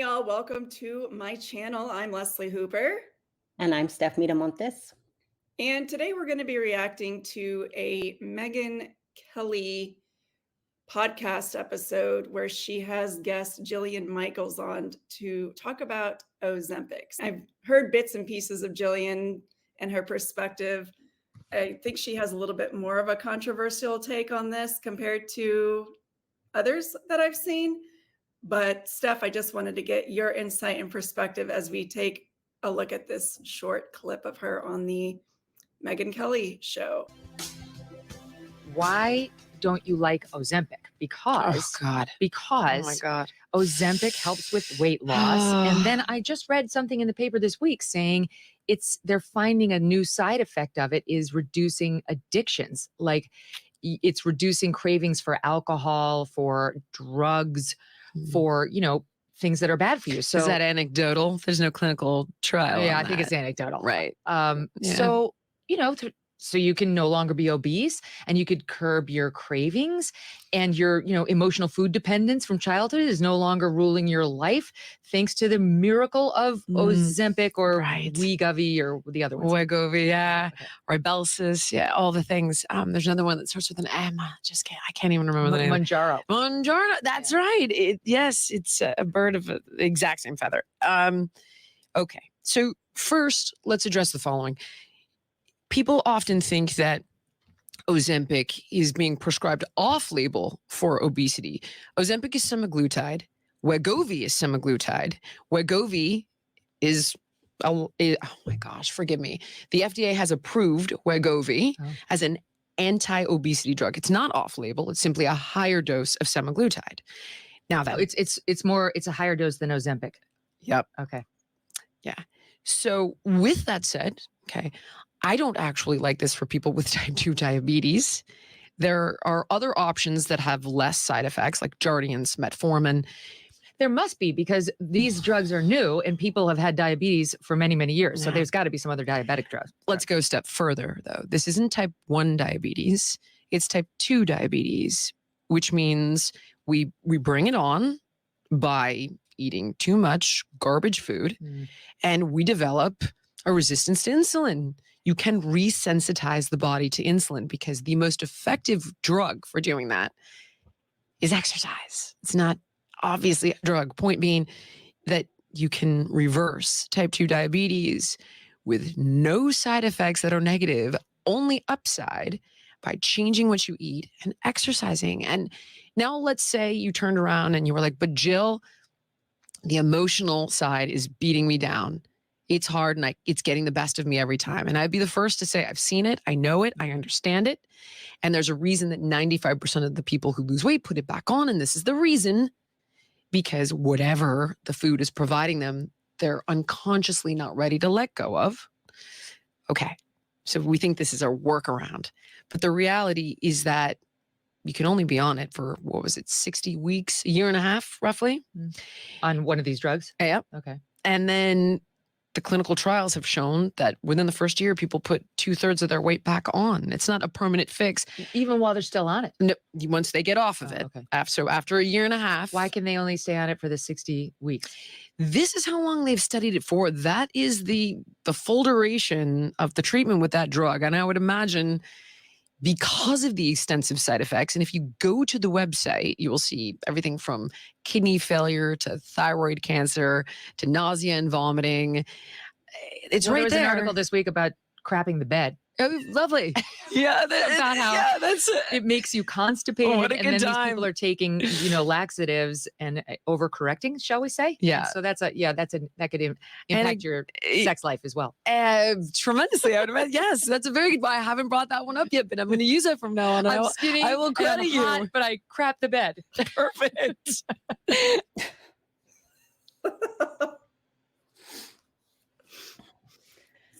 y'all. Welcome to my channel. I'm Leslie Hooper. And I'm Steph Montes. And today we're going to be reacting to a Megyn Kelly podcast episode where she has guest Jillian Michaels on to talk about Ozempic. I've heard bits and pieces of Jillian and her perspective. I think she has a little bit more of a controversial take on this compared to others that I've seen. But Steph, I just wanted to get your insight and perspective as we take a look at this short clip of her on the Megyn Kelly show. Why don't you like Ozempic? Because oh my God. Ozempic helps with weight loss. And then I just read something in the paper this week saying they're finding a new side effect of it is reducing addictions. Like it's reducing cravings for alcohol, for drugs, for, things that are bad for you. So is that anecdotal? There's no clinical trial. Yeah, on I think that. it's anecdotal. Right. Yeah. So, so you can no longer be obese and you could curb your cravings and your, emotional food dependence from childhood is no longer ruling your life thanks to the miracle of Ozempic or Wegovy or the other ones. Wegovy, yeah. Okay. Ribelsis, yeah, all the things. There's another one that starts with an M. I can't even remember the name. Mounjaro. That's right. Yes, it's a bird of the exact same feather. Okay. So first, let's address the following. People often think that Ozempic is being prescribed off-label for obesity. Ozempic is semaglutide. Wegovy is semaglutide. Wegovy is, oh my gosh, forgive me. The FDA has approved Wegovy as an anti-obesity drug. It's not off-label. It's simply a higher dose of semaglutide. Now that it's a higher dose than Ozempic. Yep. Okay. Yeah. So with that said, okay, I don't actually like this for people with type 2 diabetes. There are other options that have less side effects like Jardiance, metformin. There must be because these drugs are new and people have had diabetes for many, many years. So there's got to be some other diabetic drugs. Let's go a step further though. This isn't type 1 diabetes. It's type 2 diabetes, which means we bring it on by eating too much garbage food and we develop a resistance to insulin. You can resensitize the body to insulin because the most effective drug for doing that is exercise. It's not obviously a drug. Point being that you can reverse type 2 diabetes with no side effects that are negative, only upside by changing what you eat and exercising. And now let's say you turned around and you were like, but Jill, the emotional side is beating me down. It's hard and it's getting the best of me every time. And I'd be the first to say, I've seen it, I know it, I understand it. And there's a reason that 95% of the people who lose weight put it back on. And this is the reason, because whatever the food is providing them, they're unconsciously not ready to let go of. Okay, so we think this is a workaround. But the reality is that you can only be on it for, 60 weeks, a year and a half, roughly? On one of these drugs? Yep. Okay. And then the clinical trials have shown that within the first year, people put 2/3 of their weight back on. It's not a permanent fix. Even while they're still on it? No, once they get off of it. Okay. So after a year and a half. Why can they only stay on it for the 60 weeks? This is how long they've studied it for. That is the full duration of the treatment with that drug. And I would imagine because of the extensive side effects, and if you go to the website, you will see everything from kidney failure to thyroid cancer to nausea and vomiting. It's right there. There was an article this week about crapping the bed. Oh, lovely. Yeah, about how it makes you constipated. Oh, what a and good then time. These people are taking, laxatives and overcorrecting, shall we say? Yeah. And so that could impact your sex life as well. Tremendously. I would imagine. Yes, that's a very good one. I haven't brought that one up yet, but I'm going to use it from now on. I'm skinny. I will credit you. Hot, but I crap the bed. Perfect.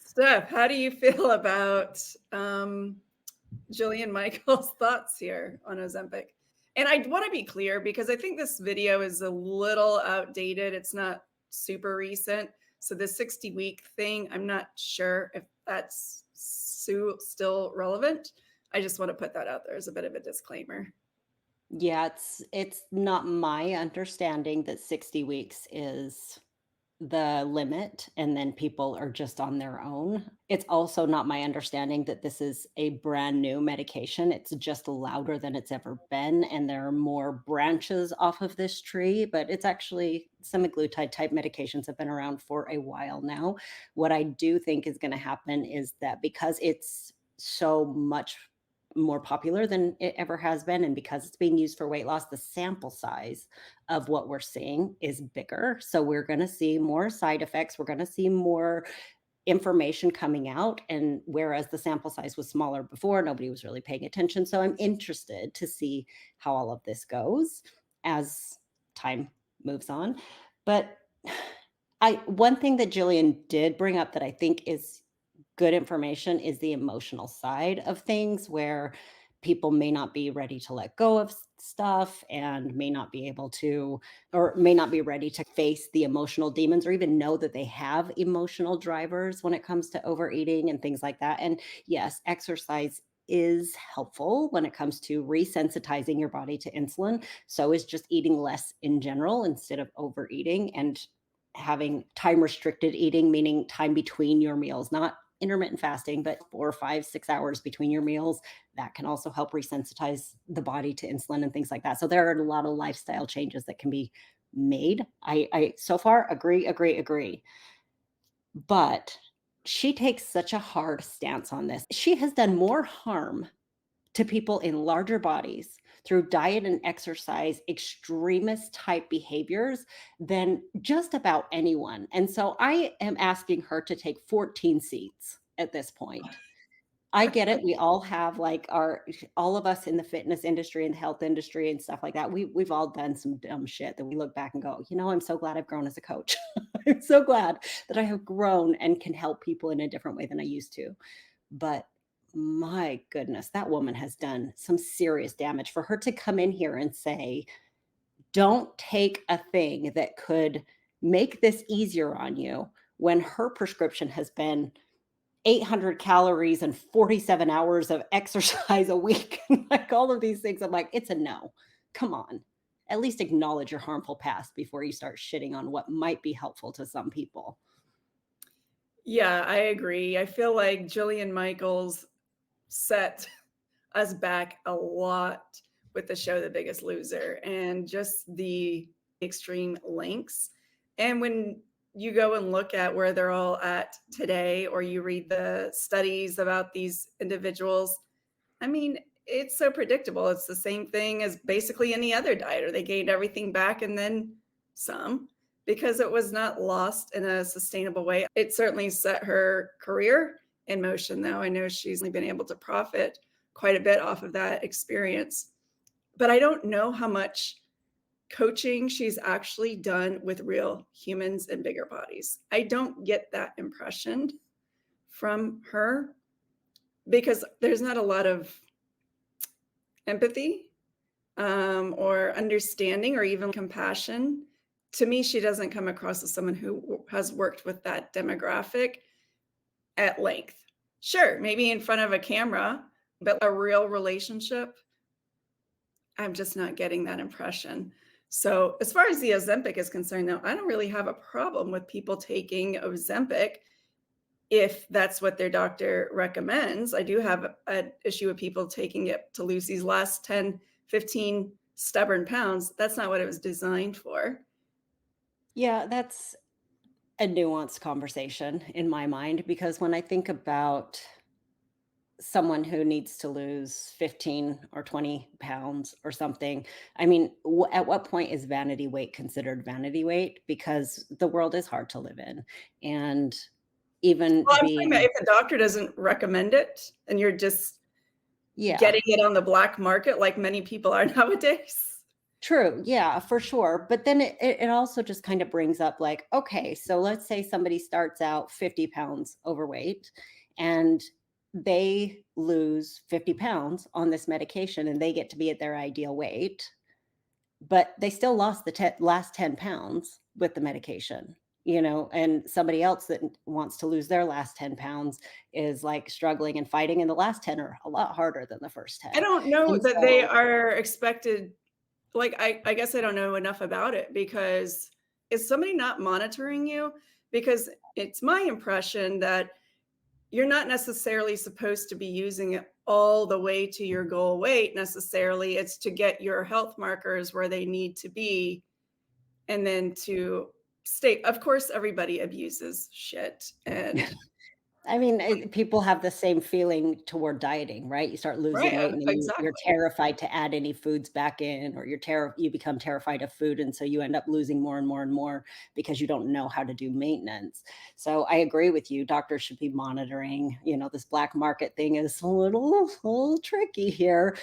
Steph, how do you feel about Jillian Michaels' thoughts here on Ozempic? And I want to be clear because I think this video is a little outdated. It's not super recent. So the 60-week thing, I'm not sure if that's still relevant. I just want to put that out there as a bit of a disclaimer. Yeah, it's not my understanding that 60 weeks is the limit and then people are just on their own. It's also not my understanding that this is a brand new medication. It's just louder than it's ever been, and there are more branches off of this tree, but it's actually semaglutide type medications have been around for a while now. What I do think is going to happen is that because it's so much more popular than it ever has been, and because it's being used for weight loss, the sample size of what we're seeing is bigger. So we're going to see more side effects. We're going to see more information coming out. And whereas the sample size was smaller before, nobody was really paying attention. So I'm interested to see how all of this goes as time moves on. But one thing that Jillian did bring up that I think is good information is the emotional side of things where people may not be ready to let go of stuff and may not be able to or may not be ready to face the emotional demons or even know that they have emotional drivers when it comes to overeating and things like that. And yes, exercise is helpful when it comes to resensitizing your body to insulin. So is just eating less in general instead of overeating and having time restricted eating, meaning time between your meals, not intermittent fasting, but 4, 5, 6 hours between your meals. That can also help resensitize the body to insulin and things like that. So there are a lot of lifestyle changes that can be made. I so far agree, agree, agree. But she takes such a hard stance on this. She has done more harm to people in larger bodies through diet and exercise, extremist type behaviors than just about anyone. And so I am asking her to take 14 seats at this point. I get it. We all have like all of us in the fitness industry and the health industry and stuff like that. We've all done some dumb shit that we look back and go, I'm so glad I've grown as a coach. I'm so glad that I have grown and can help people in a different way than I used to. But my goodness, that woman has done some serious damage. For her to come in here and say, don't take a thing that could make this easier on you when her prescription has been 800 calories and 47 hours of exercise a week, like all of these things. I'm like, it's a no. Come on. At least acknowledge your harmful past before you start shitting on what might be helpful to some people. Yeah, I agree. I feel like Jillian Michaels set us back a lot with the show The Biggest Loser and just the extreme lengths. And when you go and look at where they're all at today, or you read the studies about these individuals, I mean, it's so predictable. It's the same thing as basically any other dieter. They gained everything back and then some because it was not lost in a sustainable way. It certainly set her career in motion, though. I know she's only been able to profit quite a bit off of that experience. But I don't know how much coaching she's actually done with real humans in bigger bodies. I don't get that impression from her because there's not a lot of empathy or understanding or even compassion. To me, she doesn't come across as someone who has worked with that demographic at length. Sure, maybe in front of a camera, but a real relationship, I'm just not getting that impression. So, as far as the Ozempic is concerned, though, I don't really have a problem with people taking Ozempic if that's what their doctor recommends. I do have an issue with people taking it to lose these last 10, 15 stubborn pounds. That's not what it was designed for. Yeah, that's a nuanced conversation in my mind because when I think about someone who needs to lose 15 or 20 pounds or something, I mean, at what point is vanity weight considered vanity weight? Because the world is hard to live in. And even Well, I'm saying that being, if the doctor doesn't recommend it and you're just yeah, getting it on the black market like many people are nowadays. true. Yeah, for sure. But then it also just kind of brings up like, okay, so let's say somebody starts out 50 pounds overweight and they lose 50 pounds on this medication and they get to be at their ideal weight, but they still lost the last 10 pounds with the medication. and somebody else that wants to lose their last 10 pounds is like struggling and fighting, and the last 10 are a lot harder than the first I 10. don't know And that they so, are expected. Like, I guess I don't know enough about it, because is somebody not monitoring you? Because it's my impression that you're not necessarily supposed to be using it all the way to your goal weight necessarily. It's to get your health markers where they need to be, and then to stay. Of course, everybody abuses shit. And I mean, people have the same feeling toward dieting, right? You start losing right, weight and then you're exactly. terrified to add any foods back in, or you become terrified of food. And so you end up losing more and more and more because you don't know how to do maintenance. So I agree with you. Doctors should be monitoring, this black market thing is a little tricky here.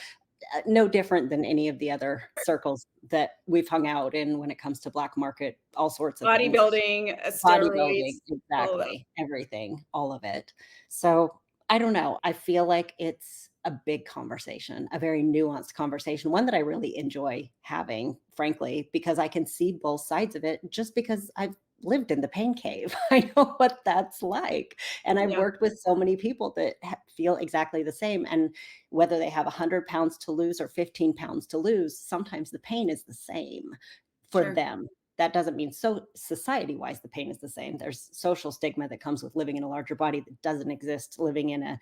No different than any of the other circles that we've hung out in when it comes to black market, all sorts of things. Bodybuilding, Bodybuilding, steroids, all of that. exactly, everything, all of it. So, I don't know, I feel like it's a big conversation, a very nuanced conversation, one that I really enjoy having, frankly, because I can see both sides of it just because I've lived in the pain cave. I know what that's like, and I've Yeah, worked with so many people that feel exactly the same, and whether they have 100 pounds to lose or 15 pounds to lose, sometimes the pain is the same for sure. them. That doesn't mean so society-wise the pain is the same. There's social stigma that comes with living in a larger body that doesn't exist living in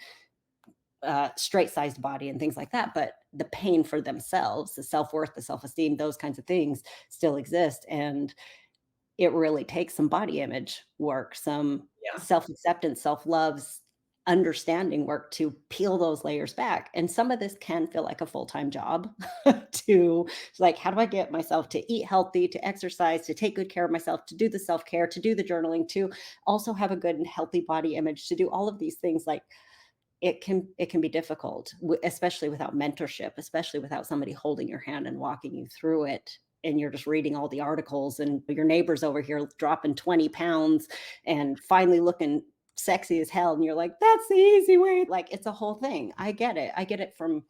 a straight-sized body and things like that. But the pain for themselves, the self-worth, the self-esteem, those kinds of things still exist. And it really takes some body image work, some Yeah, self-acceptance, self-love, understanding work to peel those layers back. And some of this can feel like a full-time job to like, how do I get myself to eat healthy, to exercise, to take good care of myself, to do the self-care, to do the journaling, to also have a good and healthy body image, to do all of these things. Like, it can be difficult, especially without mentorship, especially without somebody holding your hand and walking you through it. And you're just reading all the articles, and your neighbor's over here dropping 20 pounds and finally looking sexy as hell. And you're like, that's the easy way. Like, it's a whole thing. I get it. I get it from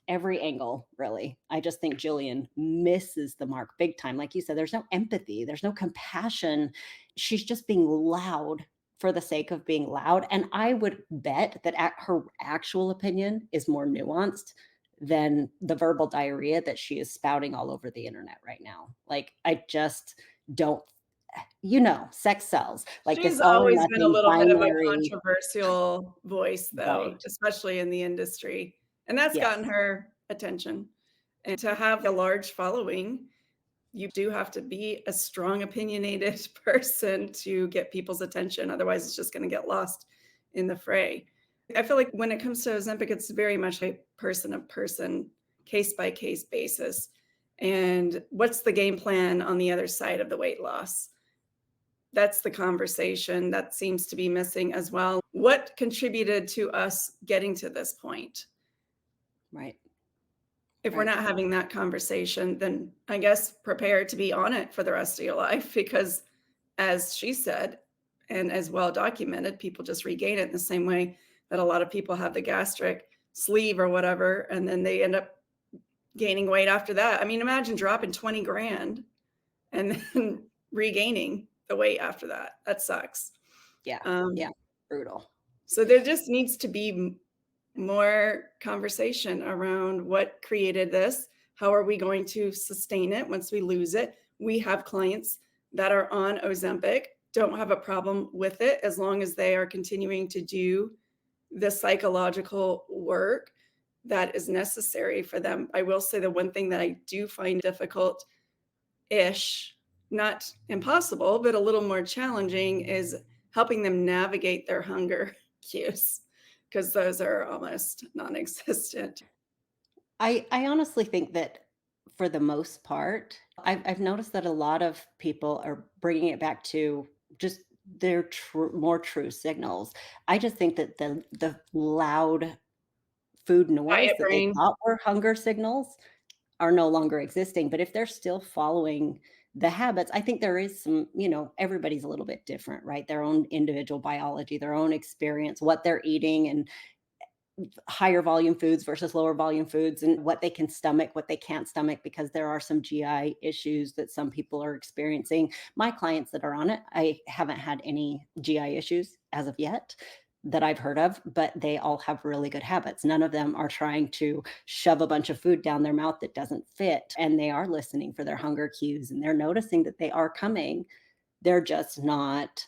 every angle, really. I just think Jillian misses the mark big time. Like you said, there's no empathy, there's no compassion. She's just being loud for the sake of being loud. And I would bet that her actual opinion is more nuanced than the verbal diarrhea that she is spouting all over the internet right now. Like, I just don't, sex sells. Like, this she's all or always been a nothing little bit of a binary. controversial voice, though, Right. especially in the industry, and that's gotten Yes. her attention. And to have a large following, you do have to be a strong, opinionated person to get people's attention. Otherwise, it's just gonna get lost in the fray. I feel like when it comes to Ozempic, it's very much a person-to-person, case-by-case basis. And what's the game plan on the other side of the weight loss? That's the conversation that seems to be missing as well. What contributed to us getting to this point? Right. If we're Right. not having that conversation, then I guess prepare to be on it for the rest of your life, because, as she said, and as well documented, people just regain it in the same way that a lot of people have the gastric sleeve or whatever, and then they end up gaining weight after that. I mean, imagine dropping 20 grand and then regaining the weight after that. That sucks. Yeah. Um, Yeah. Brutal. so there just needs to be more conversation around what created this. How are we going to sustain it once we lose it? We have clients that are on Ozempic, don't have a problem with it as long as they are continuing to do the psychological work that is necessary for them. I will say the one thing that I do find difficult ish, not impossible, but a little more challenging, is helping them navigate their hunger cues, because those are almost non existent. I honestly think that for the most part, I've noticed that a lot of people are bringing it back to just their more true signals. I just think that the loud food noise Diet that they brain. thought were hunger signals are no longer existing. But if they're still following the habits, I think there is some, everybody's a little bit different, right? Their own individual biology, their own experience, what they're eating, and higher volume foods versus lower volume foods and what they can stomach, what they can't stomach, because there are some GI issues that some people are experiencing. My clients that are on it, I haven't had any GI issues as of yet that I've heard of, but they all have really good habits. None of them are trying to shove a bunch of food down their mouth that doesn't fit. And they are listening for their hunger cues and they're noticing that they are coming. They're just not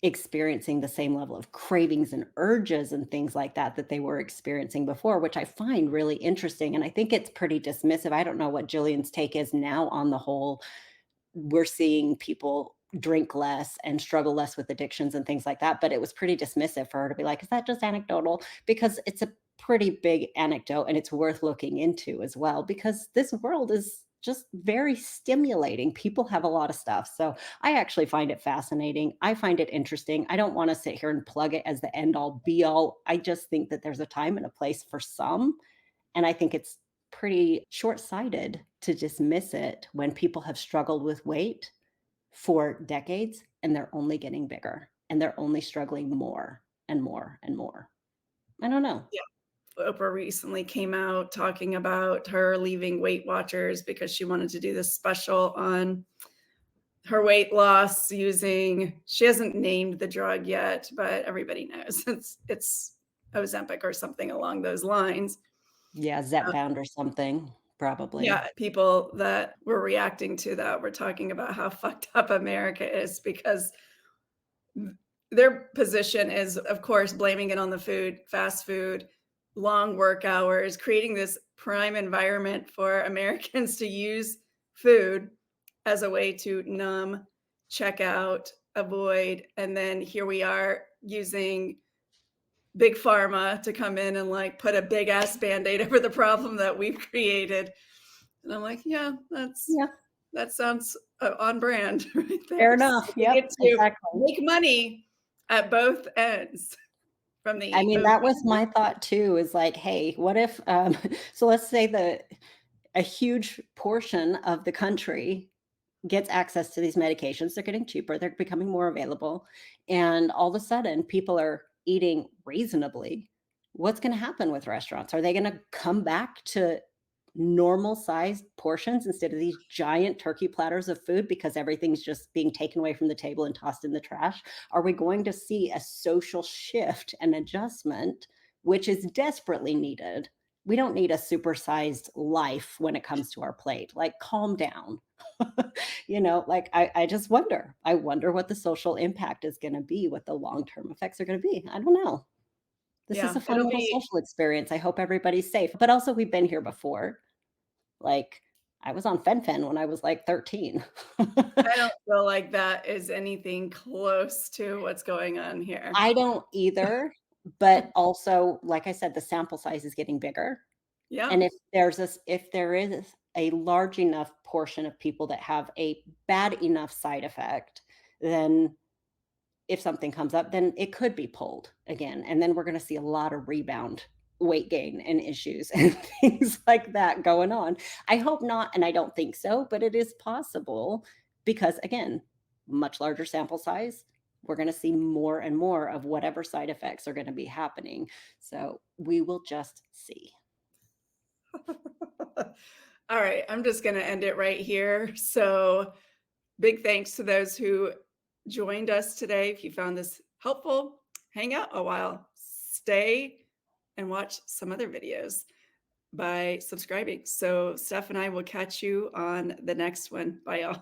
experiencing the same level of cravings and urges and things like that that they were experiencing before, which I find really interesting. And I think it's pretty dismissive. I don't know what Jillian's take is now on the whole. We're seeing people drink less and struggle less with addictions and things like that. But it was pretty dismissive for her to be like, is that just anecdotal? Because it's a pretty big anecdote and it's worth looking into as well, because this world is just very stimulating. People have a lot of stuff. So I actually find it fascinating. I find it interesting. I don't want to sit here and plug it as the end all be all. I just think that there's a time and a place for some. And I think it's pretty short sighted to dismiss it when people have struggled with weight for decades and they're only getting bigger and they're only struggling more and more and more. I don't know. Yeah. Oprah recently came out talking about her leaving Weight Watchers because she wanted to do this special on her weight loss using, she hasn't named the drug yet, but everybody knows it's Ozempic or something along those lines. Yeah, Zepbound or something, probably. Yeah, people that were reacting to that were talking about how fucked up America is because their position is, of course, blaming it on the food, fast food, long work hours, creating this prime environment for Americans to use food as a way to numb, check out, avoid. And then here we are using big pharma to come in and like put a big ass band-aid over the problem that we've created. And I'm like, yeah, Yeah, that sounds on brand right there. fair enough. We Yep, get to exactly. make money at both ends from the I mean, that was my thought too, is like, hey, what if, so let's say a huge portion of the country gets access to these medications. They're getting cheaper, they're becoming more available. And all of a sudden, people are eating reasonably. What's going to happen with restaurants? Are they going to come back to normal sized portions instead of these giant turkey platters of food because everything's just being taken away from the table and tossed in the trash? Are we going to see a social shift and adjustment, which is desperately needed? We don't need a supersized life when it comes to our plate. Like, calm down. Like I just wonder. I wonder what the social impact is going to be, what the long-term effects are going to be. I don't know. This is Yeah, a fun it'll little be, social experience. I hope everybody's safe. But also, we've been here before. Like, I was on fen when I was like 13. I don't feel like that is anything close to what's going on here. I don't either. But also, like I said, the sample size is getting bigger. Yeah, And if there is a large enough portion of people that have a bad enough side effect, then if something comes up, then it could be pulled again. And then we're going to see a lot of rebound weight gain and issues and things like that going on. I hope not, and I don't think so, but it is possible because, again, much larger sample size. We're going to see more and more of whatever side effects are going to be happening. So we will just see. all right, I'm just going to end it right here. So big thanks to those who joined us today. If you found this helpful, hang out a while, stay and watch some other videos by subscribing. So Steph and I will catch you on the next one. Bye, y'all.